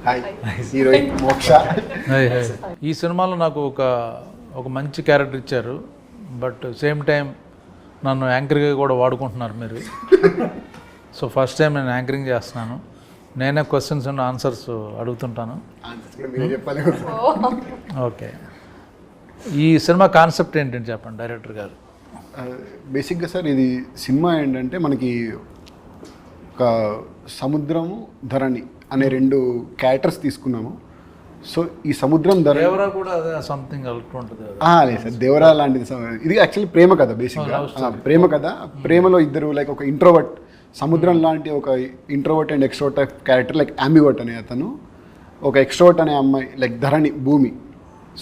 Hi heroine మోక్ష. ఈ సినిమాలో నాకు ఒక మంచి క్యారెక్టర్ ఇచ్చారు, బట్ సేమ్ టైం నన్ను యాంకర్గా కూడా వాడుకుంటున్నారు మీరు. సో ఫస్ట్ టైం నేను యాంకరింగ్ చేస్తున్నాను, నేనే క్వశ్చన్స్ అండ్ ఆన్సర్స్ అడుగుతుంటాను. ఓకే, ఈ సినిమా కాన్సెప్ట్ ఏంటంటే చెప్పండి డైరెక్టర్ గారు. బేసిక్గా సార్ ఇది సినిమా ఏంటంటే మనకి ఒక సముద్రము ధరణి అనే రెండు క్యారెక్టర్స్ తీసుకున్నాము. సో ఈ సముద్రం దేవరా కూడా అదే సంథింగ్ ఉంటుంది. లేదు సార్, దేవరా లాంటిది. ఇది యాక్చువల్లీ ప్రేమ కథ. బేసిక్గా ప్రేమ కథ. ప్రేమలో ఇద్దరు లైక్ ఒక ఇంట్రోవర్ట్, సముద్రం లాంటి ఒక introvert and extrovert type character like ambivert అనే అతను, ఒక ఎక్స్ట్రోవర్ట్ అనే అమ్మాయి లైక్ ధరణి భూమి.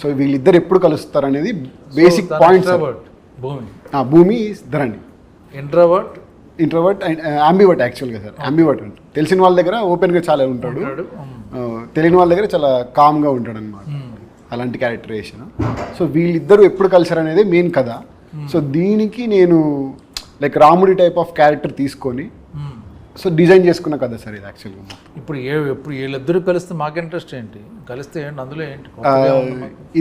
సో వీళ్ళిద్దరు ఎప్పుడు కలుస్తారు అనేది బేసిక్ పాయింట్. భూమి ధరణి ఇంట్రోవర్ట్ అండ్ అంబివర్ట్ యాక్చువల్గా సార్. అంబివర్ట్ అంటే తెలిసిన వాళ్ళ దగ్గర ఓపెన్గా చాలా ఉంటాడు, తెలియని వాళ్ళ దగ్గర చాలా కామ్గా ఉంటాడు అనమాట. అలాంటి క్యారెక్టరైజేషన్. సో వీళ్ళిద్దరూ ఎప్పుడు కలిసారు అనేది మెయిన్ కథ. సో దీనికి నేను లైక్ రాముడి టైప్ ఆఫ్ క్యారెక్టర్ తీసుకొని సో డిజైన్ చేసుకున్న కథ సార్ ఇది యాక్చువల్గా. ఇప్పుడు వీళ్ళిద్దరూ కలిస్తే మాకు ఇంట్రెస్ట్ ఏంటి, కలిస్తే ఏంటి అందులో ఏంటి?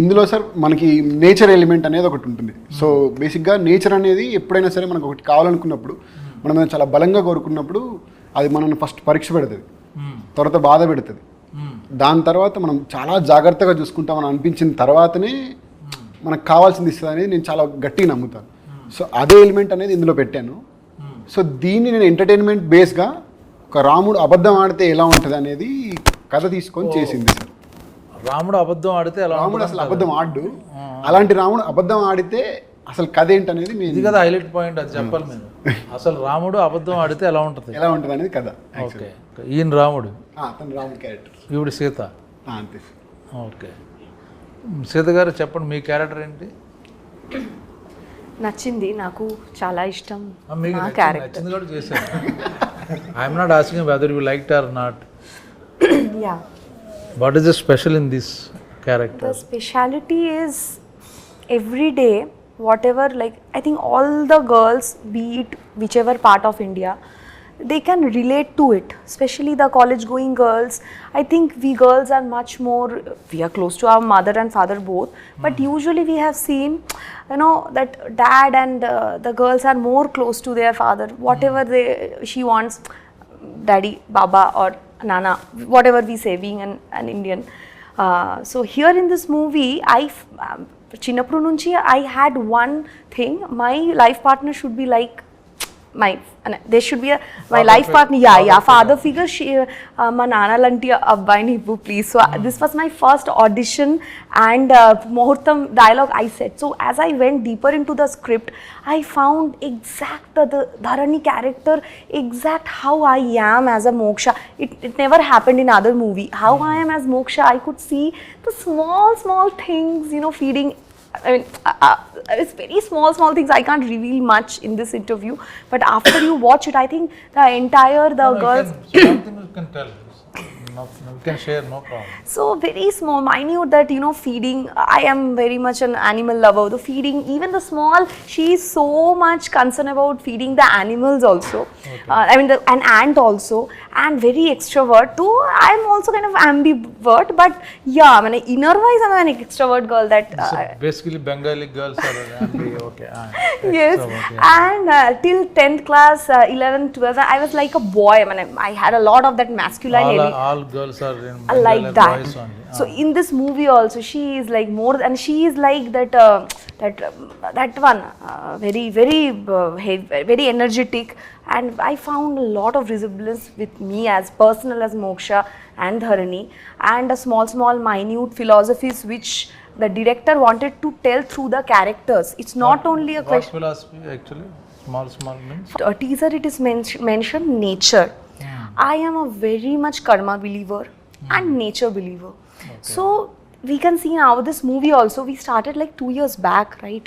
ఇందులో సార్ మనకి నేచర్ ఎలిమెంట్ అనేది ఒకటి ఉంటుంది. సో బేసిక్గా నేచర్ అనేది ఎప్పుడైనా సరే మనకు ఒకటి కావాలనుకున్నప్పుడు, మనం చాలా బలంగా కోరుకున్నప్పుడు అది మనల్ని ఫస్ట్ పరీక్ష పెడుతుంది, తర్వాత బాధ పెడుతుంది. దాని తర్వాత మనం చాలా జాగ్రత్తగా చూసుకుంటామని అనిపించిన తర్వాతనే మనకు కావాల్సింది ఇస్తుంది అనేది నేను చాలా గట్టిగా నమ్ముతాను. సో అదే ఎలిమెంట్ అనేది ఇందులో పెట్టాను. సో దీన్ని నేను ఎంటర్టైన్మెంట్ బేస్గా ఒక రాముడు అబద్ధం ఆడితే ఎలా ఉంటుంది అనేది కథ తీసుకొని చేసింది సార్. రాముడు అబద్ధం ఆడితే రాముడు అసలు అబద్ధం ఆడు, అలాంటి రాముడు అబద్ధం ఆడితే అసలు కథ ఏంటనేది ఇది కదా హైలైట్ పాయింట్, అది చెప్పాలి మీరు. అసలు రాముడు అబద్ధం ఆడితే ఎలా ఉంటుంది అనేది కథ. ఓకే, ఈయన రాముడు, అతను రాముడు క్యారెక్టర్, ఈవిడ సీత. అంతే. ఓకే, సీత గారు చెప్పండి మీ క్యారెక్టర్ ఏంటి? నచ్చింది, నాకు చాలా ఇష్టం నా క్యారెక్టర్. కూడా చేశాను. I'm not asking whether you liked or not. Yeah, what is the special in this character? The speciality is every day, whatever, like I think all the girls, be it whichever part of India, they can relate to it, especially the college going girls. I think we girls are much more, we are close to our mother and father both, but usually we have seen, you know, that dad and the girls are more close to their father. Whatever she wants, daddy, baba or nana, whatever we say, being an Indian. So here in this movie, చిన్నప్పుడు నుంచి I had one thing, my life partner should be like there should be my life partner, father figure. మా నాన్న లాంటి అబ్బాయిని ఇవ్వు please. So this was my first audition and ముహూర్తం dialogue I said. So as I went deeper into the script, I found exact the Dharani character, exact how I am as a Moksha. It never happened in other movie. How I am as Moksha, I could see the small things, you know, feeding. I mean, it's very small things. I can't reveal much in this interview, but after you watch it, I think the girls. Something you can tell. You can share, no problem. So very small, minute, that, you know, feeding. I am very much an animal lover. The feeding, even the small, she is so much concerned about feeding the animals also. Okay. I mean, an ant also, and very extrovert too. I am also kind of ambivert, but yeah, I mean, inner wise, I am an extrovert girl. That so basically Bengali girls are ambi. Okay. Yes, yeah. And till 10th class, 11th, 12th, I was like a boy. I mean, I had a lot of that masculine element. All girls are in like that. Boys only. So in this movie also, she is like more, and she is like that one, very energetic, and I found a lot of resemblance with me as personal as Moksha and Dharani, and a small minute philosophies which the director wanted to tell through the characters. It's not only a question. What philosophy actually? Small means? A teaser, it is mentioned nature. I am a very much karma believer and nature believer. Okay. So we can see now this movie also, we started like 2 years back, right?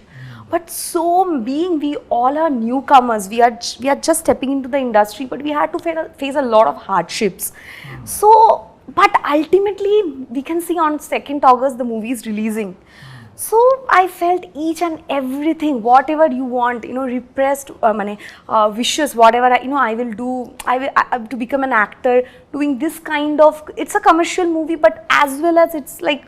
But so being we all are newcomers, we are just stepping into the industry, but we had to face a lot of hardships. So but ultimately we can see on 2nd August the movie is releasing. So I felt each and everything, whatever you want, repressed wishes, whatever I will do. To become an actor, doing this kind of, it's a commercial movie, but as well as it's like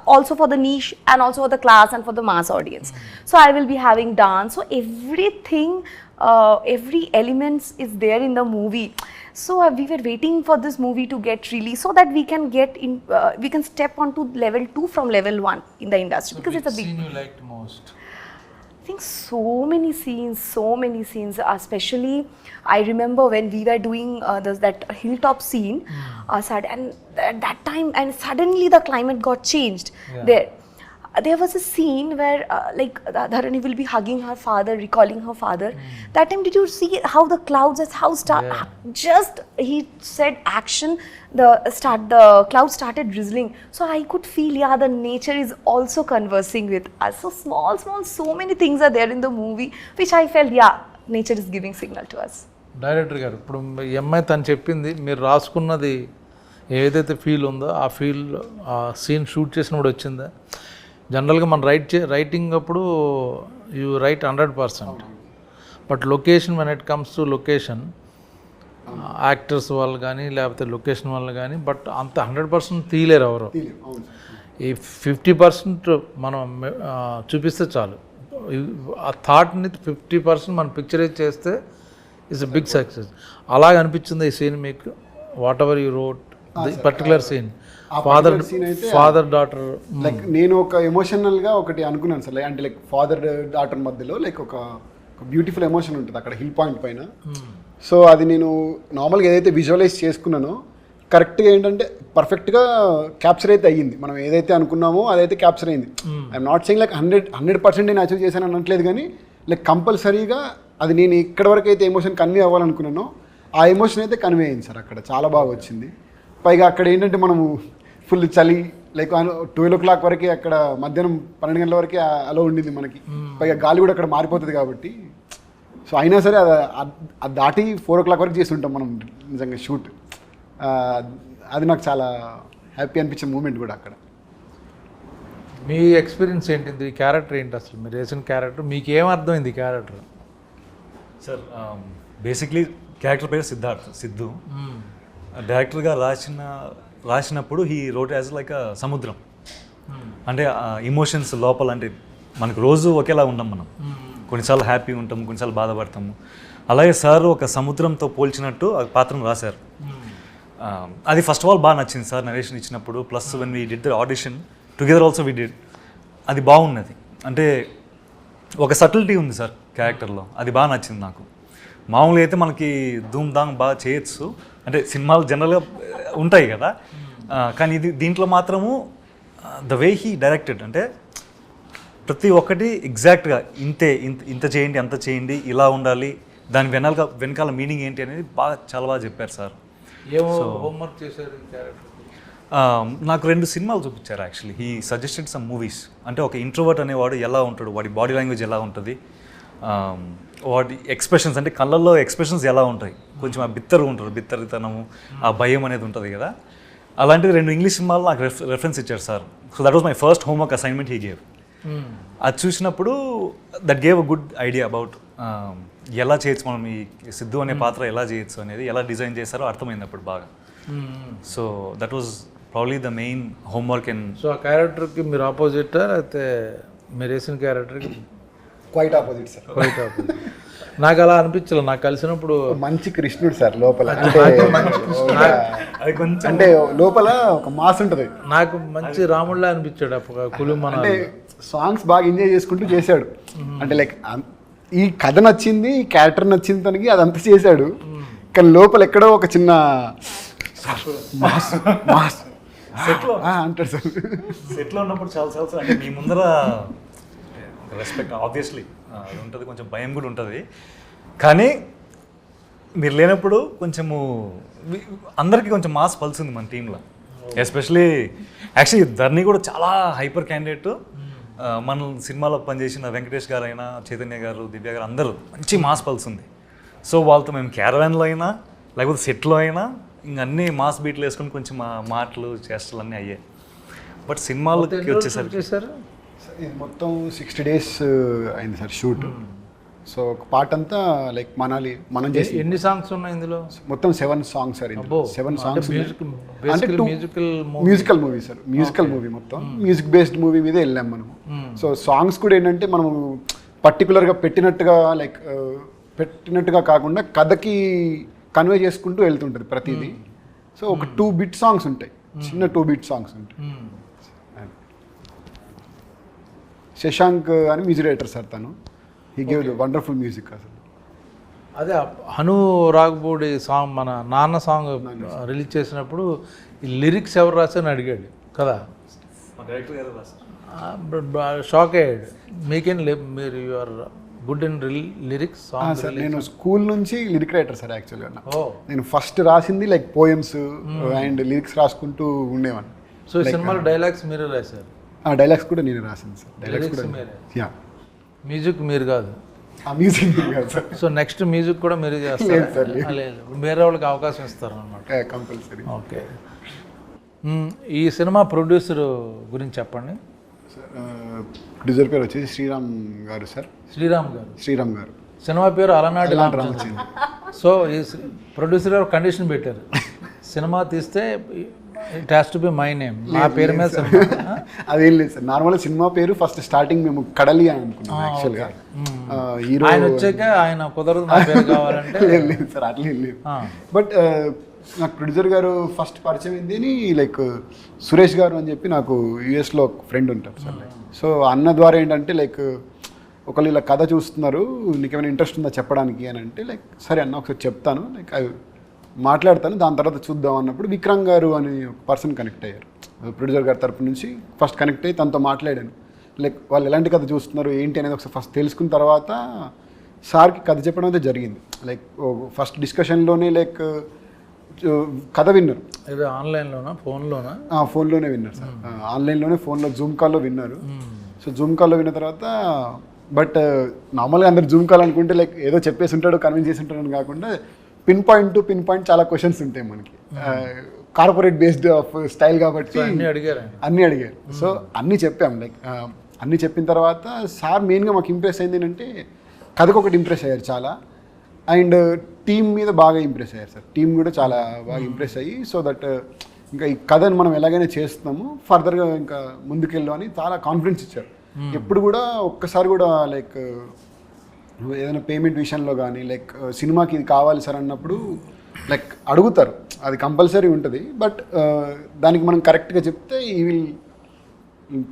also for the niche and also for the class and for the mass audience. So I will be having dance. So everything, every elements is there in the movie. So we were waiting for this movie to get released so that we can get in, we can step onto level 2 from level 1 in the industry, because it's a big. Scene you liked most? I think so many scenes, especially I remember when we were doing that hilltop scene, and at that time, and suddenly the climate got changed. There was a scene where Dharani will be hugging her father, recalling her father. That time, did you see how the clouds, just he said action, the clouds started drizzling. So I could feel, the nature is also conversing with us. So small, so many things are there in the movie, which I felt, nature is giving signal to us. Director గారు, ఇప్పుడు ఈ అమ్మాయి తను చెప్పింది, మీరు రాసుకున్నది ఏదైతే feel ఉందో ఆ ఫీల్ ఆ సీన్ షూట్ చేసినప్పుడు వచ్చిందా? జనరల్గా మనం రైటింగ్ అప్పుడు you right 100%, but location when it comes to location, actors వాళ్ళు కానీ లేకపోతే లొకేషన్ వాళ్ళు కానీ, బట్ అంత 100% తీయలేరు ఎవరు. ఈ 50% మనం చూపిస్తే చాలు. ఆ థాట్ని 50% మనం పిక్చరైజ్ చేస్తే ఇట్స్ ఎ బిగ్ సక్సెస్. అలాగ అనిపించింది ఈ సీన్ మీకు? Whatever you wrote particular scene, father daughter, like నేను ఒక ఎమోషనల్గా ఒకటి అనుకున్నాను సార్, అంటే లైక్ ఫాదర్ డాటర్ మధ్యలో లైక్ ఒక బ్యూటిఫుల్ ఎమోషన్ ఉంటుంది అక్కడ హిల్ పాయింట్ పైన. సో అది నేను నార్మల్గా ఏదైతే విజువలైజ్ చేసుకున్నానో కరెక్ట్గా ఏంటంటే పర్ఫెక్ట్గా క్యాప్చర్ అయితే అయ్యింది. మనం ఏదైతే అనుకున్నామో అదైతే క్యాప్చర్ అయింది. ఐఎమ్ నాట్ సెయింగ్ లైక్ 100% నేను అచీవ్ చేశాను అనట్లేదు, కానీ లైక్ కంపల్సరీగా అది నేను ఇక్కడ వరకు అయితే ఎమోషన్ కన్వే అవ్వాలనుకున్నానో ఆ ఎమోషన్ అయితే కన్వే అయింది సార్. అక్కడ చాలా బాగా వచ్చింది. పైగా అక్కడ ఏంటంటే మనము ఫుల్ చలి, లైక్ 12 o'clock వరకే, అక్కడ మధ్యాహ్నం 12 గంటల వరకే అలా ఉండింది మనకి. పైగా గాలి కూడా అక్కడ మారిపోతుంది కాబట్టి, సో అయినా సరే అది దాటి 4 o'clock వరకు చేసి ఉంటాం మనం నిజంగా షూట్. అది నాకు చాలా హ్యాపీ అనిపించే మూమెంట్ కూడా అక్కడ. మీ ఎక్స్పీరియన్స్ ఏంటిది? ఈ క్యారెక్టర్ ఏంటి అసలు? మీరు వేసిన క్యారెక్టర్ మీకు ఏమర్థమైంది? ఈ క్యారెక్టర్ సార్ బేసిక్లీ క్యారెక్టర్ పేరు సిద్ధు. డైరెక్టర్గా రాసినప్పుడు హీ రోట్ యాజ్ లైక్ సముద్రం. అంటే ఇమోషన్స్ లోపల, అంటే మనకు రోజు ఒకేలా ఉంటాం మనం. కొన్నిసార్లు హ్యాపీ ఉంటాము, కొన్నిసార్లు బాధపడతాము. అలాగే సార్ ఒక సముద్రంతో పోల్చినట్టు ఆ పాత్రను రాశారు. అది ఫస్ట్ ఆఫ్ ఆల్ బాగా నచ్చింది సార్ నరేషన్ ఇచ్చినప్పుడు. Plus when we did the audition together also we did, అది బాగున్నది. అంటే ఒక సటిల్టీ ఉంది సార్ క్యారెక్టర్లో, అది బాగా నచ్చింది నాకు. మామూలుగా అయితే మనకి ధూమ్ ధామ్ బాగా చేయొచ్చు, అంటే సినిమాలు జనరల్గా ఉంటాయి కదా, కానీ దీంట్లో మాత్రము ద వే హీ డైరెక్టెడ్, అంటే ప్రతి ఒక్కటి ఎగ్జాక్ట్గా ఇంత చేయండి, అంత చేయండి, ఇలా ఉండాలి, దాని వెనకాల మీనింగ్ ఏంటి అనేది చాలా బాగా చెప్పారు సార్. ఏమో హోంవర్క్ చేశారు ఈ క్యారెక్టర్? నాకు 2 సినిమాలు చూపించారు actually. He suggested some movies. అంటే ఒక ఇంట్రోవర్ట్ అనేవాడు ఎలా ఉంటాడు, వాడి బాడీ లాంగ్వేజ్ ఎలా ఉంటుంది, వాటి ఎక్స్ప్రెషన్స్, అంటే కళ్ళల్లో ఎక్స్ప్రెషన్స్ ఎలా ఉంటాయి, కొంచెం ఆ బిత్తరితనము, ఆ భయం అనేది ఉంటుంది కదా. అలాంటిది 2 ఇంగ్లీష్ సినిమాలు నాకు రెఫరెన్స్ ఇచ్చారు sir. So that was my first homework assignment he gave. అది చూసినప్పుడు that gave a good idea about ఎలా చేయొచ్చు మనం, ఈ సిద్ధు అనే పాత్ర ఎలా చేయొచ్చు అనేది, ఎలా డిజైన్ చేస్తారో అర్థమైంది అప్పుడు బాగా. So that was probably the main homework. And so ఆ క్యారెక్టర్కి మీరు ఆపోజిటా, అయితే మీరు వేసిన క్యారెక్టర్కి? Quite opposite sir. Quite opposite. నాకు అలా అనిపించలేదు. నాకు కలిసినప్పుడు మంచి కృష్ణుడు సార్ లోపల, అంటే లోపల ఒక మాస్ ఉంటుంది. నాకు మంచి రాముడిలా అనిపించాడు అప్పుడు కులుమన. అంటే సాంగ్స్ బాగా ఎంజాయ్ చేసుకుంటూ చేశాడు. అంటే లైక్ ఈ కథ నచ్చింది, ఈ క్యారెక్టర్ నచ్చింది తనకి, అదంతా చేశాడు. కానీ లోపల ఎక్కడో ఒక చిన్న అంటాడు సార్. సెట్లో ఉన్నప్పుడు చాలా అంటే మీ ముందర రెస్పెక్ట్ ఆబ్వియస్లీ అది ఉంటుంది, కొంచెం భయం కూడా ఉంటుంది. కానీ మీరు లేనప్పుడు కొంచెము అందరికీ కొంచెం మాస్ పల్సింది మన టీంలో. ఎస్పెషలీ యాక్చువల్లీ ధర్ని కూడా చాలా హైపర్ క్యాండిడేట్. మన సినిమాలో పనిచేసిన వెంకటేష్ గారు అయినా, చైతన్య గారు, దివ్య గారు అందరూ మంచి మాస్ పల్సింది. సో వాళ్ళతో మేము క్యారవాన్లో అయినా లేకపోతే సెట్లో అయినా ఇంక అన్నీ మాస్ బీట్లు వేసుకొని కొంచెం మా మాటలు చేష్టలు అన్నీ అయ్యాయి. బట్ సినిమాలకి వచ్చేసరికి ఇది మొత్తం 60 days అయింది సార్ షూట్. సో ఒక పార్ట్ అంతా లైక్ మనం చేసి ఎన్ని సాంగ్స్ ఉన్నాయి ఇందులో? మొత్తం 7 songs sir. 7 songs musical movie sir. Musical movie మొత్తం మ్యూజిక్ బేస్డ్ మూవీ మీదే వెళ్ళాం మనం. సో సాంగ్స్ కూడా ఏంటంటే మనము పర్టికులర్గా పెట్టినట్టుగా కాకుండా కథకి కన్వే చేసుకుంటూ వెళ్తుంటుంది ప్రతిదీ. సో ఒక 2 bit songs ఉంటాయి, చిన్న 2 bit songs ఉంటాయి. శశాంక్ అని మ్యూజిక్ డైరెక్టర్ సార్, తను he gave the wonderful music. అసలు అదే హను రాఘపూడి సాంగ్, మన నాన్న సాంగ్ రిలీజ్ చేసినప్పుడు ఈ లిరిక్స్ ఎవరు రాశారని అడిగాడు కదా, డైరెక్టర్ గారు రాశారు. షాక్ అయ్యాడు. మీకేం మీరు you're good in lyrics song? Sir నేను స్కూల్ నుంచి లిరిక్ రైటర్ సార్. యాక్చువల్గా నేను ఫస్ట్ రాసింది లైక్ పోయమ్స్ అండ్ లిరిక్స్ రాసుకుంటూ ఉండేవాడిని. సో ఈ సినిమాలో డైలాగ్స్ మీరే రాశారు? ఆ డైలాగ్స్ కూడా నేను రాసాను సార్. డైలాగ్స్ కూడా యా. మ్యూజిక్ మీరు కాదు? ఆ మ్యూజిక్ కాదు సార్. సో నెక్స్ట్ మ్యూజిక్ కూడా మీరే చేస్తారు? లేదు, వేరే వాళ్ళకి అవకాశం ఇస్తారు అన్నమాట. కంపల్సరీ. ఓకే. ఈ సినిమా ప్రొడ్యూసర్ గురించి చెప్పండి. ప్రొడ్యూసర్ పేరు వచ్చేసి శ్రీరామ్ గారు సార్. శ్రీరామ్ గారు. సినిమా పేరు అలనాటి రామచంద్ర. సో ఈ ప్రొడ్యూసర్ గారు కండిషన్ పెట్టారు, సినిమా తీస్తే it has to be my name, నా పేరు మీద సినిమా. అదేం లేదు సార్, నార్మల్గా సినిమా పేరు ఫస్ట్ స్టార్టింగ్ మేము కడలి అని అనుకున్నాం యాక్చువల్గా. హీరో ఆయన వచ్చాక ఆయన కుదరదు నా పేరు కావాలంటే. లేదు సార్, అట్లా లేదు. బట్ నాకు ప్రొడ్యూసర్ గారు ఫస్ట్ పరిచయం ఏంది లైక్ సురేష్ గారు అని చెప్పి నాకు యూఎస్లో ఒక ఫ్రెండ్ ఉంటారు సార్. సో అన్న ద్వారా ఏంటంటే లైక్ ఒకళ్ళు ఇలా కథ చూస్తున్నారు, నీకేమైనా ఇంట్రెస్ట్ ఉందా చెప్పడానికి అని అంటే లైక్ సరే అన్న ఒకసారి చెప్తాను, లైక్ అవి మాట్లాడతాను, దాని తర్వాత చూద్దాం అన్నప్పుడు విక్రమ్ గారు అని ఒక పర్సన్ కనెక్ట్ అయ్యారు ప్రొడ్యూసర్ గారి తరపు నుంచి. ఫస్ట్ కనెక్ట్ అయ్యి తనతో మాట్లాడాను, లైక్ వాళ్ళు ఎలాంటి కథ చూస్తున్నారు ఏంటి అనేది ఒకసారి ఫస్ట్ తెలుసుకున్న తర్వాత సార్కి కథ చెప్పడం అయితే జరిగింది. లైక్ ఫస్ట్ డిస్కషన్లోనే లైక్ కథ విన్నారు. ఆన్లైన్లోనా ఫోన్లోనా? ఫోన్లోనే విన్నారు సార్. ఆన్లైన్లోనే ఫోన్లో జూమ్ కాల్లో విన్నారు. సో జూమ్ కాల్లో విన్న తర్వాత బట్ నార్మల్గా అందరు జూమ్ కాల్ అనుకుంటే లైక్ ఏదో చెప్పేసి ఉంటాడు, కన్విన్స్ చేసి ఉంటాడు అని కాకుండా pin point to pin point చాలా క్వశ్చన్స్ ఉంటాయి మనకి. కార్పొరేట్ బేస్డ్ ఆఫ్ స్టైల్ కాబట్టి అన్నీ అడిగారు. సో అన్నీ చెప్పాం. లైక్ అన్నీ చెప్పిన తర్వాత సార్ మెయిన్గా మాకు ఇంప్రెస్ అయింది ఏంటంటే కథకు ఒకటి ఇంప్రెస్ అయ్యారు చాలా, అండ్ టీమ్ మీద బాగా ఇంప్రెస్ అయ్యారు సార్. టీం కూడా చాలా బాగా ఇంప్రెస్ అయ్యి సో దట్ ఇంకా ఈ కథను మనం ఎలాగైనా చేస్తున్నాము, ఫర్దర్గా ఇంకా ముందుకెళ్ళు అని చాలా కాన్ఫిడెన్స్ ఇచ్చారు. ఎప్పుడు కూడా ఒక్కసారి కూడా లైక్ ఏదైనా పేమెంట్ విషయంలో కానీ లైక్ సినిమాకి ఇది కావాలి సార్ అన్నప్పుడు లైక్ అడుగుతారు, అది కంపల్సరీ ఉంటుంది. బట్ దానికి మనం కరెక్ట్గా చెప్తే ఈ విల్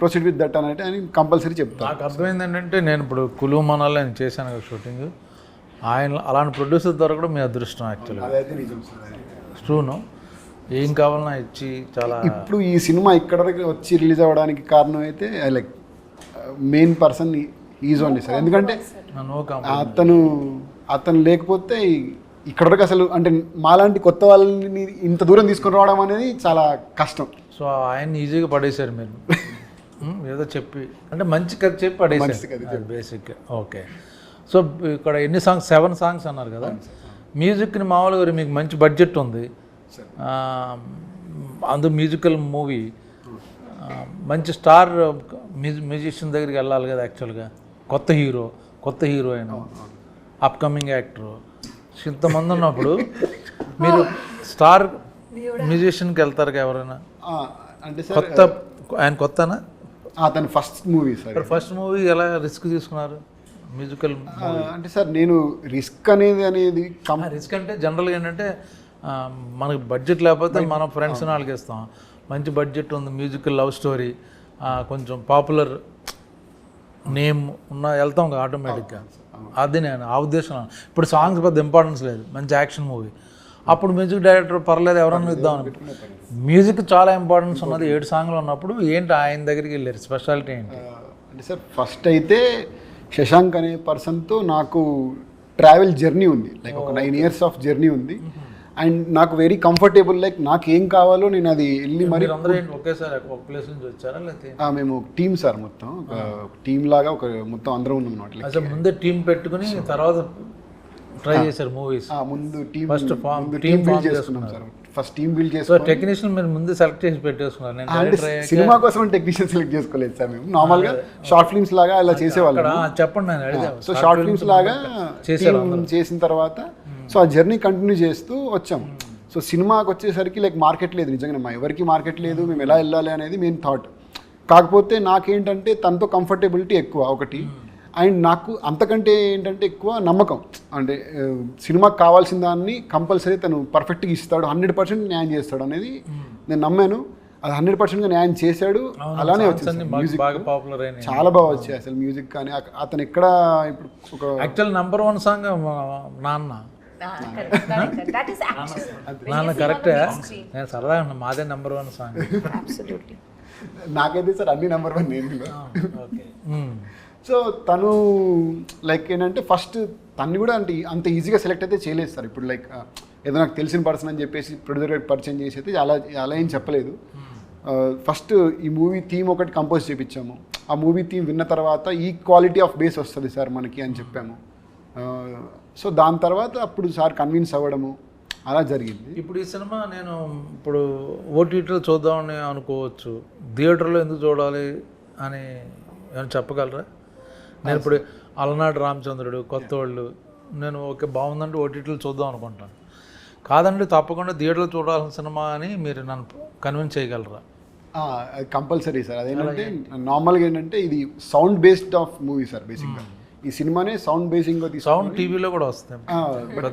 ప్రొసీడ్ విత్ దట్ అని అని కంపల్సరీ చెప్తాను. నాకు అర్థమైంది ఏంటంటే నేను ఇప్పుడు కులు మనాల్లో నేను చేశాను కదా షూటింగ్, ఆయన అలాంటి ప్రొడ్యూసర్ దొరకడం మీ అదృష్టం యాక్చువల్గా. అదైతే నిజం సార్. ట్రూను, ఏం కావాలన్నా ఇచ్చి చాలా. ఇప్పుడు ఈ సినిమా ఇక్కడ వరకు వచ్చి రిలీజ్ అవ్వడానికి కారణం అయితే like main person is only sir. ఎందుకంటే అతను లేకపోతే ఇక్కడ వరకు అసలు అంటే మాలాంటి కొత్త వాళ్ళని ఇంత దూరం తీసుకొని రావడం అనేది చాలా కష్టం. సో ఆయన్ని ఈజీగా పడేశారు మీరు ఏదో చెప్పి, అంటే మంచి కథ చెప్పి పడేసారు బేసిక్. ఓకే. సో ఇక్కడ ఎన్ని సాంగ్స్? 7 songs అన్నారు కదా. మ్యూజిక్ని మామూలుగా మీకు మంచి బడ్జెట్ ఉంది, అందు మ్యూజికల్ మూవీ, మంచి స్టార్ మ్యూజిషియన్ దగ్గరికి వెళ్ళాలి కదా యాక్చువల్గా. కొత్త హీరోయిన్, అప్కమింగ్ యాక్టర్, ఇంతమంది ఉన్నప్పుడు మీరు స్టార్ మ్యూజిషియన్కి వెళ్తారు కదా ఎవరైనా? అంటే కొత్త ఆయన కొత్తనా? అతను first movie sir. First movie ఎలా రిస్క్ తీసుకున్నారు మ్యూజికల్? అంటే సార్ నేను రిస్క్ అనేది రిస్క్ అంటే జనరల్గా ఏంటంటే మనకు బడ్జెట్ లేకపోతే మనం ఫ్రెండ్స్ని వాళ్ళకి ఇస్తాం. మంచి బడ్జెట్ ఉంది, మ్యూజికల్ లవ్ స్టోరీ, కొంచెం పాపులర్ నేమ్ ఉన్న వెళ్తాం కదా ఆటోమేటిక్గా. అది నేను ఆ ఉద్దేశం. ఇప్పుడు సాంగ్స్ పెద్ద ఇంపార్టెన్స్ లేదు, మంచి యాక్షన్ మూవీ, అప్పుడు మ్యూజిక్ డైరెక్టర్ పర్లేదు ఎవరన్నా ఇద్దాం. మ్యూజిక్ చాలా ఇంపార్టెన్స్ ఉన్నది. 7 songs ఉన్నప్పుడు ఏంటి ఆయన దగ్గరికి వెళ్ళారు? స్పెషాలిటీ ఏంటి? అంటే సార్ ఫస్ట్ అయితే శశాంక్ అనే పర్సన్తో నాకు ట్రావెల్ జర్నీ ఉంది, లైక్ ఒక 9 years ఆఫ్ జర్నీ ఉంది. అండ్ నాకు వెరీ కంఫర్టబుల్, లైక్ నాకు ఏం కావాలో నేను అది వెళ్ళి మరి. ఒకేసారి ఒక ప్లేస్ నుంచి వచ్చారా లేకపోతే? మేము టీమ్ సార్, మొత్తం ఒక టీమ్ లాగా ఒక మొత్తం అందరం ఉన్నాం అన్నమాట. అసలు ముందే టీం పెట్టుకుని తర్వాత ట్రై చేశారు మూవీస్? ముందు టీమ్ ఫస్ట్ టీమ్ బిల్డ్ చేసుకున్నాం sir. First team build so చేసుకొని టెక్నీషియన్ మీరు ముందు సెలెక్ట్ చేసి పెట్టేసుకున్నారు. నేను అంటే డైరెక్టర్ అయ్యాక సినిమా కోసం టెక్నీషియన్ సెలెక్ట్ చేసుకోలేదు సార్ మేము. నార్మల్గా షార్ట్ ఫిల్మ్స్ లాగా అలా చేసేవాళ్ళం. అక్కడ చెప్పండి, నేను అడిగా. సో షార్ట్ ఫిల్మ్స్ లాగా చేశారు టీమ్ చేసిన తర్వాత సో ఆ జర్నీ కంటిన్యూ చేస్తూ వచ్చాం. సో సినిమాకి వచ్చేసరికి లైక్ మార్కెట్ లేదు, నిజంగా మా ఎవరికి మార్కెట్ లేదు, మేము ఎలా వెళ్ళాలి అనేది మెయిన్ థాట్. కాకపోతే నాకేంటంటే తనతో కంఫర్టబిలిటీ ఎక్కువ ఒకటి, అండ్ నాకు అంతకంటే ఏంటంటే ఎక్కువ నమ్మకం. అంటే సినిమాకి కావాల్సిన దాన్ని కంపల్సరీ తను పర్ఫెక్ట్గా ఇస్తాడు, 100% న్యాయం చేస్తాడు అనేది నేను నమ్మాను. అది 100%గా న్యాయం చేశాడు. అలానే వచ్చింది మ్యూజిక్ బాగా పాపులర్ అయినాయి, చాలా బాగా వచ్చాయి అసలు మ్యూజిక్. కానీ అతను ఎక్కడ ఇప్పుడు ఒక యాక్చువల్ నెంబర్ 1 సాంగ్ నాన్న. That is actual. నాన్న కరెక్టే, నేను సరదాగా ఉన్నా, మాదే నెంబర్ 1 సాంగ్. Absolutely. నాకైతే సార్ అన్ని నెంబర్ 1 నేను. ఓకే. సో తను లైక్ ఏంటంటే ఫస్ట్ తన్ని కూడా అంటే అంత ఈజీగా సెలెక్ట్ అయితే చేయలేదు సార్. ఇప్పుడు లైక్ ఏదో నాకు తెలిసిన పర్సన్ అని చెప్పేసి ప్రొడ్యూసర్ గారికి పరిచయం చేసి అయితే అలా ఏం చెప్పలేదు. ఫస్ట్ ఈ మూవీ థీమ్ ఒకటి కంపోజ్ చేయించాము. ఆ మూవీ థీమ్ విన్న తర్వాత ఈ క్వాలిటీ ఆఫ్ బేస్ వస్తుంది సార్ మనకి అని చెప్పాము. సో దాని తర్వాత అప్పుడు సార్ కన్విన్స్ అవ్వడము అలా జరిగింది. ఇప్పుడు ఈ సినిమా నేను ఇప్పుడు ఓటీటీలో చూద్దామని అనుకోవచ్చు, థియేటర్లో ఎందుకు చూడాలి అని ఏమైనా చెప్పగలరా? నేను ఇప్పుడు అలనాడు రామచంద్రుడు, కొత్త వాళ్ళు, నేను ఓకే బాగుందంటే ఓటీటీలో చూద్దాం అనుకుంటాను. కాదండి తప్పకుండా థియేటర్లో చూడాల్సిన సినిమా అని మీరు నన్ను కన్విన్స్ చేయగలరా? Compulsory sir. అదేంటంటే నార్మల్గా ఏంటంటే ఇది sound based of movie sir. బేసిక్గా ఈ సినిమానే సౌండ్ బేసింగ్ సౌండ్ టీవీలో కూడా వస్తుంది.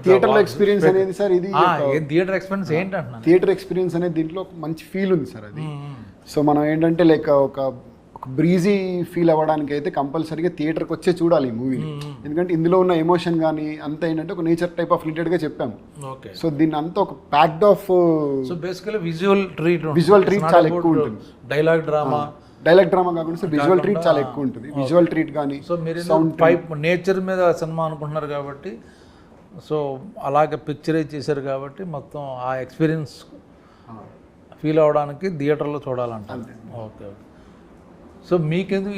థియేటర్లో ఎక్స్పీరియన్స్ అనేది సార్ ఇది థియేటర్ ఎక్స్పీరియన్స్ ఏంటంటున్నా, థియేటర్ ఎక్స్పీరియన్స్ అనేది దీంట్లో మంచి ఫీల్ ఉంది సార్ అది. సో మనం ఏంటంటే లైక్ ఒక బ్రీజీ ఫీల్ అవ్వడానికి అయితే కంపల్సరీగా థియేటర్కి వచ్చే చూడాలి ఈ మూవీని. ఎందుకంటే ఇందులో ఉన్న ఎమోషన్ కానీ అంతా ఏంటంటే ఒక నేచర్ టైప్ ఆఫ్ రిలేటెడ్గా చెప్పాము. ఓకే. సో దీన్ని అంతా ఒక packed of so basically visual treat చాలా ఎక్కువ ఉంటుంది. డైలాగ్ డ్రామా కాకుండా సో విజువల్ ట్రీట్ చాలా ఎక్కువ ఉంటుంది. విజువల్ ట్రీట్ కానీ సో మీరు నేచర్ మీద సినిమా అనుకుంటున్నారు కాబట్టి, సో అలాగే పిక్చరైజ్ చేశారు కాబట్టి మొత్తం ఆ ఎక్స్పీరియన్స్ ఫీల్ అవ్వడానికి థియేటర్లో చూడాలంటారు. ఓకే. సో మీకెందుకు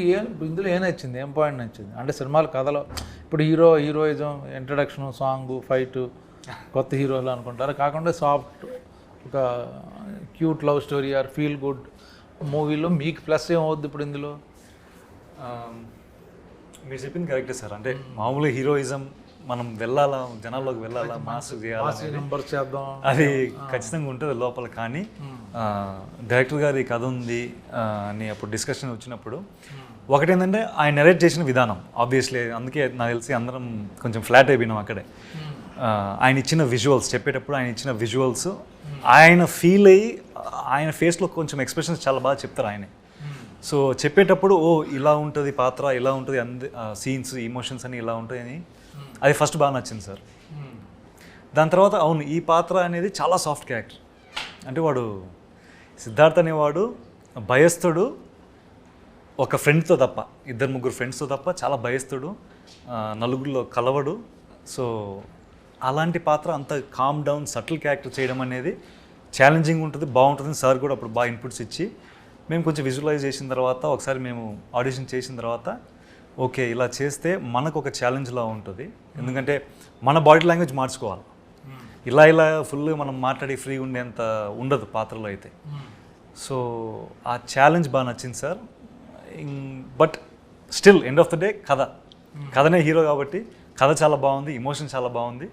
ఇందులో ఏం నచ్చింది, ఏం పాయింట్ నచ్చింది? అంటే సినిమాల కథలో ఇప్పుడు హీరోయిజం, ఇంట్రడక్షన్, సాంగ్, ఫైట్, కొత్త హీరోలు అనుకుంటారు, కాకుండా సాఫ్ట్ ఒక cute love story or feel good మూవీలో మీకు ప్లస్ ఏమవుద్ది ఇప్పుడు ఇందులో? మీరు చెప్పింది కరెక్టే సార్. అంటే మామూలుగా హీరోయిజం మనం వెళ్ళాలా, జనాల్లోకి వెళ్ళాలా, మాస్ చేద్దాం, అది ఖచ్చితంగా ఉంటుంది లోపల. కానీ డైరెక్టర్ గారి కథ ఉంది అని అప్పుడు డిస్కషన్ వచ్చినప్పుడు ఒకటేంటంటే ఆయన నెరేట్ చేసిన విధానం ఆబ్వియస్లీ, అందుకే నాకు తెలిసి అందరం కొంచెం ఫ్లాట్ అయిపోయినాం అక్కడే. ఆయన ఇచ్చిన విజువల్స్ చెప్పేటప్పుడు ఆయన ఇచ్చిన విజువల్స్ ఆయన ఫీల్ అయ్యి ఆయన ఫేస్లో కొంచెం ఎక్స్ప్రెషన్స్ చాలా బాగా చెప్తారు ఆయనే. సో చెప్పేటప్పుడు ఓ ఇలా ఉంటుంది పాత్ర, ఇలా ఉంటుంది, సీన్స్, ఇమోషన్స్ అని ఇలా ఉంటాయి అని అది ఫస్ట్ బాగా నచ్చింది సార్. దాని తర్వాత అవును ఈ పాత్ర అనేది చాలా సాఫ్ట్ క్యారెక్టర్. అంటే వాడు సిద్ధార్థ్ అనేవాడు భయస్థుడు, ఒక ఫ్రెండ్తో తప్ప, 2-3 ఫ్రెండ్స్తో తప్ప చాలా భయస్థుడు, నలుగురిలో కలవడు. సో అలాంటి పాత్ర అంత కామ్ డౌన్ సటిల్ క్యారెక్టర్ చేయడం అనేది ఛాలెంజింగ్ ఉంటుంది, బాగుంటుంది. సార్ కూడా అప్పుడు బాగా ఇన్పుట్స్ ఇచ్చి మేము కొంచెం విజువలైజ్ చేసిన తర్వాత ఒకసారి మేము ఆడిషన్ చేసిన తర్వాత ఓకే ఇలా చేస్తే మనకు ఒక ఛాలెంజ్లా ఉంటుంది. ఎందుకంటే మన బాడీ లాంగ్వేజ్ మార్చుకోవాలి, ఇలా ఫుల్గా మనం మాట్లాడి ఫ్రీ ఉండేంత ఉండదు పాత్రలో అయితే. సో ఆ ఛాలెంజ్ బాగా నచ్చింది sir. But still end of the day కథనే హీరో కాబట్టి కథ చాలా బాగుంది, ఎమోషన్ చాలా బాగుంది.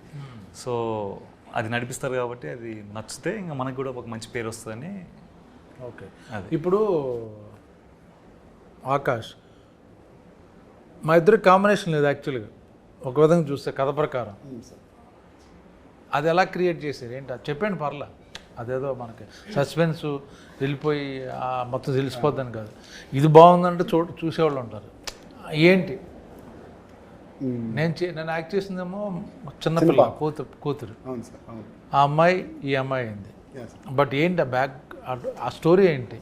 సో అది నడిపిస్తారు కాబట్టి అది నచ్చితే ఇంకా మనకు కూడా ఒక మంచి పేరు వస్తుందని. ఓకే. ఇప్పుడు ఆకాష్, మా ఇద్దరు కాంబినేషన్ లేదు యాక్చువల్గా, ఒక విధంగా చూస్తే కథ ప్రకారం. అది ఎలా క్రియేట్ చేశారు ఏంటి అది చెప్పండి పర్లా. అదేదో మనకి సస్పెన్స్ వెళ్ళిపోయి మొత్తం తెలిసిపోద్దని కాదు, ఇది బాగుందంటే చూసేవాళ్ళు ఉంటారు. ఏంటి నేను యాక్ట్ చేసిందేమో చిన్నపిల్ల కూతురు, ఆ అమ్మాయి ఈ అమ్మాయి అయింది. బట్ ఏంటి ఆ స్టోరీ ఏంటి?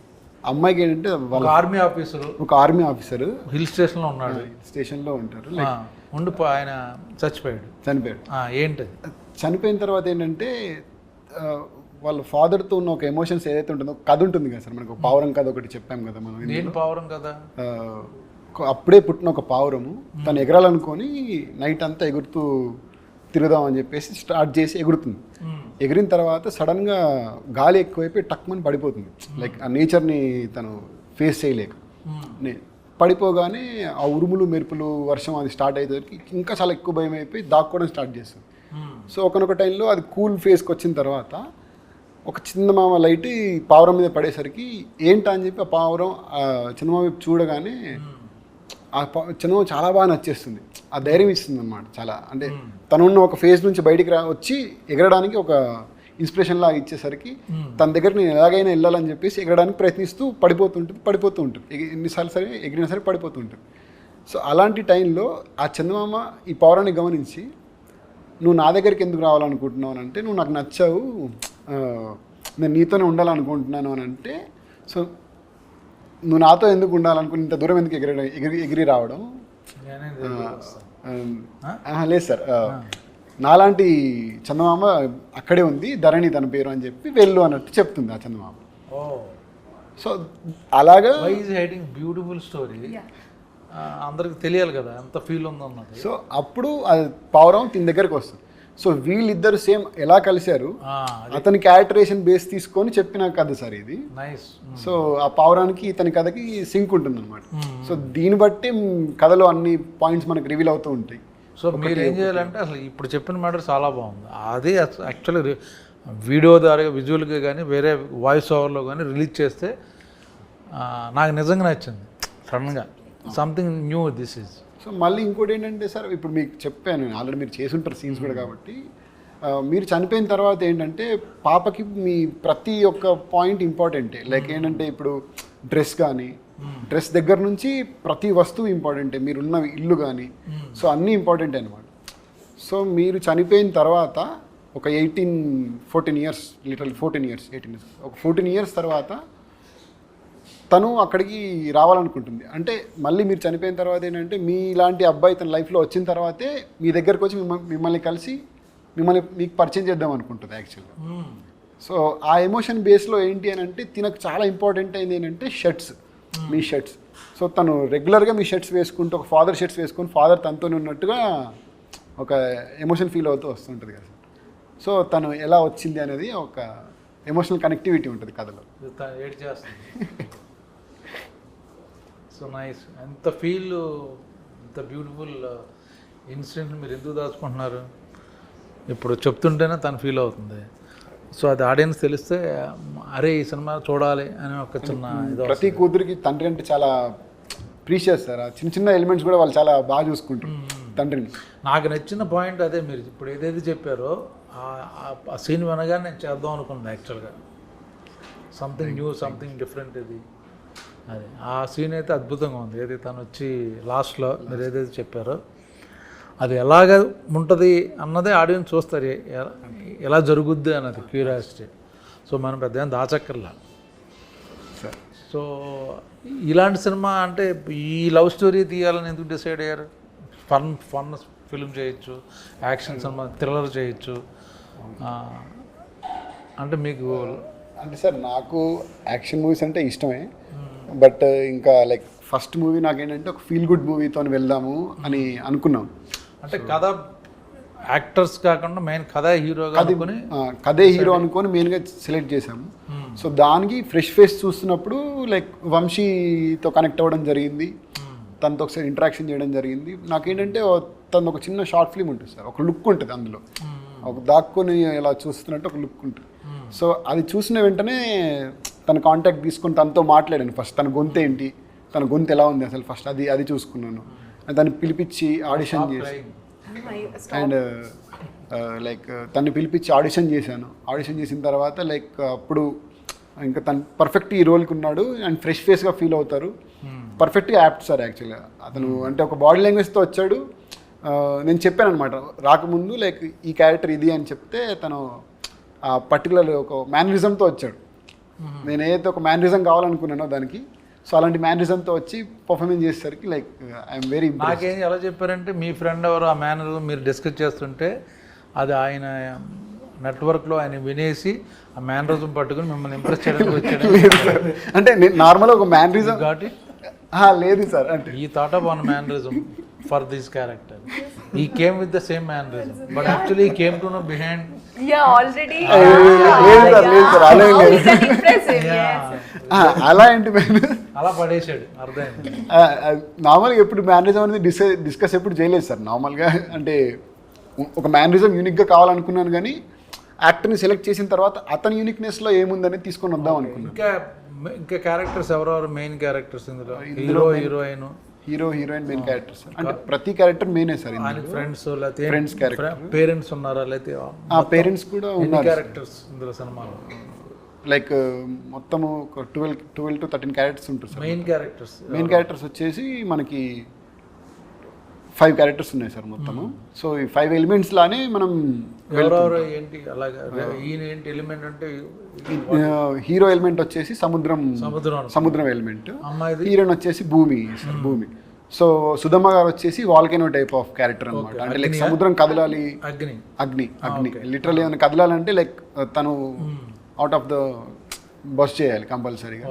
అమ్మాయికి ఏంటంటే ఒక ఆర్మీ ఆఫీసరు హిల్ స్టేషన్లో ఉన్నాడు, స్టేషన్లో ఉంటారు, ఆయన చనిపోయాడు. ఏంటది? చనిపోయిన తర్వాత ఏంటంటే వాళ్ళ ఫాదర్తో ఉన్న ఒక ఎమోషన్స్ ఏదైతే ఉంటుందో కథ ఉంటుంది కదా సార్. మనకు పావురం కథ ఒకటి చెప్పాం కదా మనం. ఏంటి పావురం కదా? అప్పుడే పుట్టిన ఒక పావురము తను ఎగరాలనుకొని నైట్ అంతా ఎగురుతూ తిరుగుదాం అని చెప్పేసి స్టార్ట్ చేసి ఎగురుతుంది. ఎగిరిన తర్వాత సడన్గా గాలి ఎక్కువైపోయి టక్మని పడిపోతుంది. లైక్ ఆ నేచర్ని తను ఫేస్ చేయలేక పడిపోగానే ఆ ఉరుములు మెరుపులు వర్షం అది స్టార్ట్ అయ్యేసరికి ఇంకా చాలా ఎక్కువ భయం అయిపోయి దాక్కోవడం స్టార్ట్ చేస్తుంది. సో ఒకనొక టైంలో అది కూల్ ఫేస్కి వచ్చిన తర్వాత ఒక చందమామ లైట్ ఈ పావురం మీద పడేసరికి ఏంటా అని చెప్పి ఆ పావురం చందమామ వైపు చూడగానే ఆ చందమామ చాలా బాగా నచ్చేస్తుంది. ఆ ధైర్యం ఇస్తుంది అన్నమాట చాలా. అంటే తనున్న ఒక ఫేజ్ నుంచి బయటికి వచ్చి ఎగరడానికి ఒక ఇన్స్పిరేషన్ లాగా ఇచ్చేసరికి తన దగ్గర నేను ఎలాగైనా వెళ్ళాలని చెప్పేసి ఎగరడానికి ప్రయత్నిస్తూ పడిపోతూ ఉంటుంది. ఎన్నిసార్లు సరే ఎగిరినా సరే పడిపోతూ ఉంటుంది. సో అలాంటి టైంలో ఆ చందమామ ఈ పౌరాన్ని గమనించి నువ్వు నా దగ్గరికి ఎందుకు రావాలనుకుంటున్నావు అని అంటే, నువ్వు నాకు నచ్చావు, నేను నీతోనే ఉండాలనుకుంటున్నాను అని అంటే, సో నువ్వు నాతో ఎందుకు ఉండాలనుకుని ఇంత దూరం ఎందుకు ఎగిరి రావడం? లేదు సార్, నాలాంటి చందమామ అక్కడే ఉంది, ధరణి తన పేరు అని చెప్పి వెళ్ళు అన్నట్టు చెప్తుంది ఆ చందమామ. సో అలాగా బ్యూటిఫుల్ స్టోరీ అందరికి తెలియాలి కదా ఎంత ఫీల్ ఉందన్నది. సో అప్పుడు అది పావురం తిని దగ్గరికి వస్తుంది. సో వీళ్ళిద్దరు సేమ్ ఎలా కలిశారు అతని క్యారెక్టరేషన్ బేస్ తీసుకొని చెప్పిన కథ సార్ ఇది. నైస్. సో ఆ పావురానికి ఇతని కథకి సింక్ ఉంటుంది అనమాట. సో దీన్ని బట్టి కథలో అన్ని పాయింట్స్ మనకు రివీల్ అవుతూ ఉంటాయి. సో మీరు ఏం చేయాలంటే అసలు ఇప్పుడు చెప్పిన మ్యాటర్ చాలా బాగుంది. అదే యాక్చువల్లీ వీడియో ద్వారా విజువల్గా కానీ వేరే వాయిస్ ఓవర్లో కానీ రిలీజ్ చేస్తే నాకు నిజంగా నచ్చింది. సడన్గా something new this is. So మళ్ళీ ఇంకోటి ఏంటంటే సార్, ఇప్పుడు మీకు చెప్పాను ఆల్రెడీ, మీరు చేసి ఉంటారు సీన్స్ కూడా కాబట్టి, మీరు చనిపోయిన తర్వాత ఏంటంటే పాపకి మీ ప్రతి ఒక్క పాయింట్ ఇంపార్టెంటే. లైక్ ఏంటంటే ఇప్పుడు డ్రెస్ కానీ, డ్రెస్ దగ్గర నుంచి ప్రతి వస్తువు ఇంపార్టెంటే, మీరున్న ఇల్లు కానీ, సో అన్నీ ఇంపార్టెంటే అనమాట. సో మీరు చనిపోయిన తర్వాత ఒక 14 ఇయర్స్ లిటరల్ 14 ఇయర్స్ ఒక 14 ఇయర్స్ తర్వాత తను అక్కడికి రావాలనుకుంటుంది. అంటే మళ్ళీ మీరు చనిపోయిన తర్వాత ఏంటంటే మీలాంటి అబ్బాయి తన లైఫ్లో వచ్చిన తర్వాతే మీ దగ్గరకు వచ్చి మిమ్మల్ని కలిసి మీకు పరిచయం చేద్దాం అనుకుంటుంది యాక్చువల్గా. సో ఆ ఎమోషన్ బేస్లో ఏంటి అని అంటే తినకు చాలా ఇంపార్టెంట్ అయింది ఏంటంటే షర్ట్స్, మీ షర్ట్స్. సో తను రెగ్యులర్గా మీ షర్ట్స్ వేసుకుంటూ ఒక ఫాదర్ షర్ట్స్ వేసుకొని ఫాదర్ తనతో ఉన్నట్టుగా ఒక ఎమోషన్ ఫీల్ అవుతూ వస్తుంటుంది కదా. సో తను ఎలా వచ్చింది అనేది ఒక ఎమోషనల్ కనెక్టివిటీ ఉంటుంది కథలో. ఏడ్ చేస్తుంది. So nice. ఎంత ఫీల్, ఎంత బ్యూటిఫుల్ ఇన్సిడెంట్ మీరు ఎందుకు దాచుకుంటున్నారు ఇప్పుడు చెప్తుంటేనే తను ఫీల్ అవుతుంది. సో అది ఆడియన్స్ తెలిస్తే అరే ఈ సినిమా చూడాలి అని ఒక చిన్న ప్రతి కూతురికి తండ్రి అంటే చాలా ప్రీషియస్ సార్. చిన్న చిన్న ఎలిమెంట్స్ కూడా వాళ్ళు చాలా బాగా చూసుకుంటారు తండ్రిని. నాకు నచ్చిన పాయింట్ అదే, మీరు ఇప్పుడు ఏదైతే చెప్పారో ఆ సీన్ వినగానే నేను చేద్దాం అనుకున్నాను యాక్చువల్గా. సంథింగ్ న్యూ, సంథింగ్ డిఫరెంట్ ఇది. అది ఆ సీన్ అయితే అద్భుతంగా ఉంది. ఏదైతే తను వచ్చి లాస్ట్లో మీరు ఏదైతే చెప్పారో అది ఎలాగ ఉంటుంది అన్నదే ఆడియన్స్ చూస్తారు, ఎలా జరుగుద్ది అన్నది క్యూరియాసిటీ. సో మనం పెద్ద దాచక్కర్లా. సో ఇలాంటి సినిమా అంటే ఈ లవ్ స్టోరీ తీయాలని ఎందుకు డిసైడ్ అయ్యారు? ఫన్ ఫిల్మ్ చేయొచ్చు, యాక్షన్ సినిమా, థ్రిల్లర్ చేయొచ్చు. అంటే మీకు అంటే సార్ నాకు యాక్షన్ మూవీస్ అంటే ఇష్టమే, బట్ ఇంకా లైక్ ఫస్ట్ మూవీ నాకేంటంటే ఒక ఫీల్ గుడ్ మూవీతో వెళ్దాము అని అనుకున్నాం. అంటే కథ యాక్టర్స్ కాకుండా మెయిన్ కథే హీరో అనుకొని మెయిన్గా సెలెక్ట్ చేసాము. సో దానికి ఫ్రెష్ ఫేస్ చూస్తున్నప్పుడు లైక్ వంశీతో కనెక్ట్ అవ్వడం జరిగింది, తనతో ఒకసారి ఇంటరాక్షన్ చేయడం జరిగింది. నాకేంటంటే తను ఒక చిన్న షార్ట్ ఫిల్మ్ ఉంటుంది సార్, ఒక లుక్ ఉంటుంది అందులో, ఒక దాక్కుని ఇలా చూస్తున్నట్టు ఒక లుక్ ఉంటుంది. సో అది చూసిన వెంటనే తన కాంటాక్ట్ తీసుకొని తనతో మాట్లాడాను. ఫస్ట్ తన గొంతు ఏంటి, తన గొంతు ఎలా ఉంది అసలు ఫస్ట్ అది చూసుకున్నాను. దాన్ని పిలిపించి ఆడిషన్ చేసి అండ్ లైక్ తను పిలిపించి ఆడిషన్ చేశాను. ఆడిషన్ చేసిన తర్వాత లైక్ అప్పుడు ఇంకా తను పర్ఫెక్ట్ ఈ రోల్కి ఉన్నాడు అండ్ ఫ్రెష్ ఫేస్గా ఫీల్ అవుతారు. పర్ఫెక్ట్గా యాప్ట్ సార్ యాక్చువల్గా అతను. అంటే ఒక బాడీ లాంగ్వేజ్తో వచ్చాడు. నేను చెప్పాను అనమాట రాకముందు లైక్ ఈ క్యారెక్టర్ ఇది అని చెప్తే తను ఆ పర్టికులర్ ఒక మేనరిజంతో వచ్చాడు. నేను ఏదైతే ఒక మేనరిజం కావాలనుకున్నానో దానికి, సో అలాంటి మేనరిజంతో వచ్చి పర్ఫార్మెన్స్ చేసేసరికి లైక్ ఐఎమ్ వెరీ ఇంప్రెస్డ్. నాకేం ఎలా చెప్పారంటే మీ ఫ్రెండ్ ఎవరు ఆ మేనరిజం మీరు డిస్కస్ చేస్తుంటే అది ఆయన నెట్వర్క్లో ఆయన వినేసి ఆ మేనరిజం పట్టుకుని మిమ్మల్ని ఇంప్రెస్ చేయడానికి వచ్చాడు. లేదు సార్, అంటే నేను నార్మల్గా ఒక మేనరిజం కాబట్టి లేదు సార్, అంటే ఈ thought of one mannerism for this character. He came with the same mannerism but actually he came to know behind Yeah, already. లేదు సార్ అలా ఏం Oh, లేదు. is that impressive? Yes. అలా ఏంటి అలా పడేసాడు అర్థమైంది. నార్మల్గా ఎప్పుడు మేనరిజం అనేది డిస్కస్ ఎప్పుడు చేయలేదు సార్. నార్మల్గా అంటే ఒక మేనరిజం యూనిక్గా కావాలనుకున్నాను, కానీ యాక్టర్ని సెలెక్ట్ చేసిన తర్వాత అతని యూనిక్నెస్లో ఏముందనేది తీసుకొని వద్దాం అనుకున్నాను. ఇంకా క్యారెక్టర్స్ ఎవరెవరు మెయిన్ క్యారెక్టర్స్ ఇందులో? Hero heroine, heroine main character sir. అంటే ప్రతి క్యారెక్టర్ మెయినే సార్. ఫ్రెండ్స్ లేకపోతే ఫ్రెండ్స్ క్యారెక్టర్, పేరెంట్స్ ఉన్నారా లేకపోతే పేరెంట్స్ కూడా ఉన్నారు. క్యారెక్టర్స్ ఇందులో సినిమాలో లైక్ మొత్తము ఒక 12 to 13 క్యారెక్టర్స్ ఉంటారు సార్. మెయిన్ క్యారెక్టర్స్ వచ్చేసి మనకి 5 క్యారెక్టర్స్ ఉన్నాయి సార్ మొత్తము. సో ఈ 5 ఎలిమెంట్స్ లానే మనం ఎవరెవరు ఏంటి అలాగా ఈయన ఏంటి ఎలిమెంట్ అంటే హీరో ఎలిమెంట్ వచ్చేసి సముద్రం ఎలిమెంట్, అమ్మాయిది హీరోయిన్ వచ్చేసి భూమి సార్, భూమి. సో సుధమ్మ గారు వచ్చేసి వాల్కెనో టైప్ ఆఫ్ క్యారెక్టర్ అనమాట. అంటే లైక్ సముద్రం కదలాలి, అగ్ని లిటరల్లీ ఏమైనా కదలాలంటే లైక్ తను అవుట్ ఆఫ్ ద బస్ చేయాలి కంపల్సరీగా.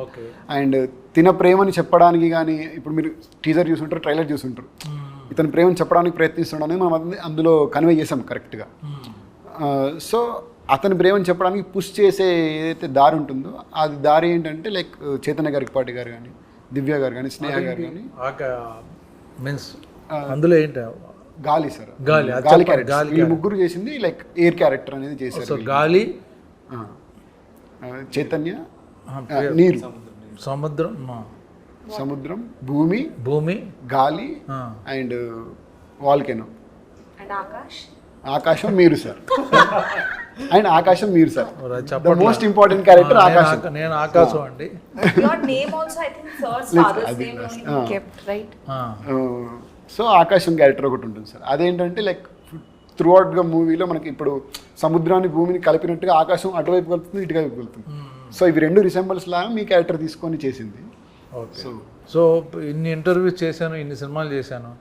అండ్ తిన ప్రేమని చెప్పడానికి కానీ, ఇప్పుడు మీరు టీజర్ చూసుంటారు, ట్రైలర్ చూసుంటారు, ఇతని ప్రేమని చెప్పడానికి ప్రయత్నిస్తున్నాడని మనం అందులో కన్వే చేసాం కరెక్ట్గా. సో అతని ప్రేమని చెప్పడానికి పుష్ చేసే ఏదైతే దారి ఉంటుందో అది దారి ఏంటంటే లైక్ చైతన్య గారికి గారు కానీ, దివ్య గారు కానీ, స్నేహ గారు కానీ. మీన్స్ అందులో ఏంటి? గాలి సార్, గాలి క్యారెక్టర్. వీళ్ళు ముగ్గురు చేసింది లైక్ ఎయిర్ క్యారెక్టర్ అనేది చేశారు. గాలి, చైతన్య, నీరు, సముద్రం, భూమి, గాలి అండ్ వాల్కెనో, ఆకాశం మీరు సార్. అండ్ ఆకాశం మీరు sir. The most important character ఆకాశం. నేను ఆకాశం అండి. Your name also, I think, sir's father's name only kept, right? So ఆకాశం క్యారెక్టర్ ఒకటి ఉంటుంది సార్. అదేంటంటే లైక్ త్రూ అవుట్గా మూవీలో మనకి ఇప్పుడు సముద్రాన్ని భూమిని కలిపినట్టుగా ఆకాశం అటువైపు కలుపుతుంది, ఇటువైపు కలుపుతుంది. సో ఇవి రెండు రిసెంబల్స్ లాగా మీ క్యారెక్టర్ తీసుకొని చేసింది. సో ఇన్ని ఇంటర్వ్యూస్ చేశాను, ఇన్ని సినిమాలు చేశాను,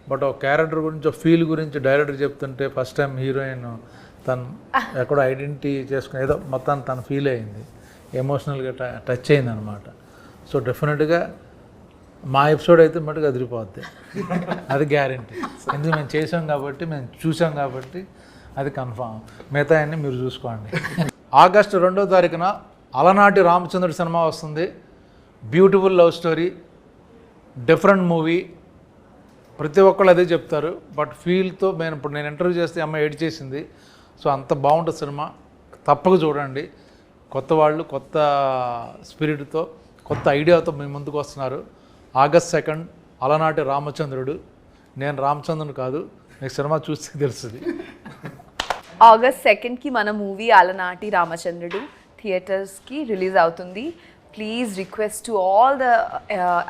బట్ ఒక క్యారెక్టర్ గురించి, ఒక ఫీల్ గురించి డైరెక్టర్ చెప్తుంటే ఫస్ట్ టైం హీరోయిన్ తను ఎక్కడో ఐడెంటిటీ చేసుకుని ఏదో మొత్తాన్ని తను ఫీల్ అయింది, ఎమోషనల్గా టచ్ అయింది అనమాట. సో డెఫినెట్గా మా ఎపిసోడ్ అయితే మటుకు అదిరిపోద్ది, అది గ్యారంటీ. ఎందుకు మేము చేసాం కాబట్టి, మేము చూసాం కాబట్టి అది కన్ఫామ్. మిగతా అన్నీ మీరు చూసుకోండి. ఆగస్టు 2వ తారీఖున అలనాటి రామచంద్రుడి సినిమా వస్తుంది. Beautiful love story, different movie. ప్రతి ఒక్కళ్ళు అదే చెప్తారు, బట్ ఫీల్తో నేను ఇంటర్వ్యూ చేస్తే అమ్మాయి ఎడిట్ చేసింది. సో అంత బాగుంటుంది సినిమా, తప్పక చూడండి. కొత్త వాళ్ళు కొత్త స్పిరిట్తో, కొత్త ఐడియాతో మీ ముందుకు వస్తున్నారు. ఆగస్ట్ 2 అలనాటి రామచంద్రుడు. నేను రామచంద్రుడు కాదు, మీకు సినిమా చూస్తే తెలుస్తుంది. ఆగస్ట్ 2కి మన మూవీ అలనాటి రామచంద్రుడు థియేటర్స్కి రిలీజ్ అవుతుంది. Please request to all the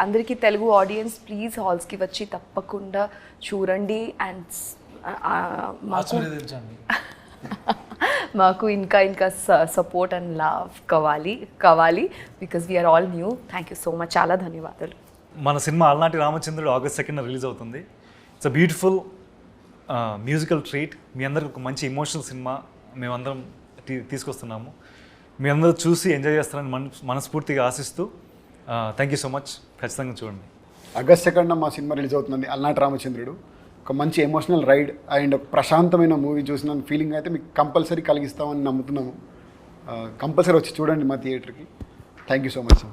అందరికీ తెలుగు ఆడియన్స్, ప్లీజ్ హాల్స్కి వచ్చి తప్పకుండా చూడండి. అండ్ మాకు ఇంకా సపోర్ట్ అండ్ లవ్ కావాలి because we are all new. Thank you so much, చాలా ధన్యవాదాలు. మన cinema Alanati Ramachandrudu August 2 release అవుతుంది. It's a beautiful musical treat. మీ అందరికి ఒక మంచి ఎమోషనల్ సినిమా మేమందరం తీసుకొస్తున్నాము. మీ అందరూ చూసి ఎంజాయ్ చేస్తారని మనస్ఫూర్తిగా ఆశిస్తూ థ్యాంక్ యూ సో మచ్. ఖచ్చితంగా చూడండి. ఆగస్ట్ 2 మా సినిమా రిలీజ్ అవుతుందండి, అలనాటి రామచంద్రుడు. ఒక మంచి ఎమోషనల్ రైడ్ అండ్ ఒక ప్రశాంతమైన మూవీ చూసిన ఫీలింగ్ అయితే మీకు కంపల్సరీ కలిగిస్తామని నమ్ముతున్నాము. కంపల్సరీ వచ్చి చూడండి మా థియేటర్కి. Thank you so much.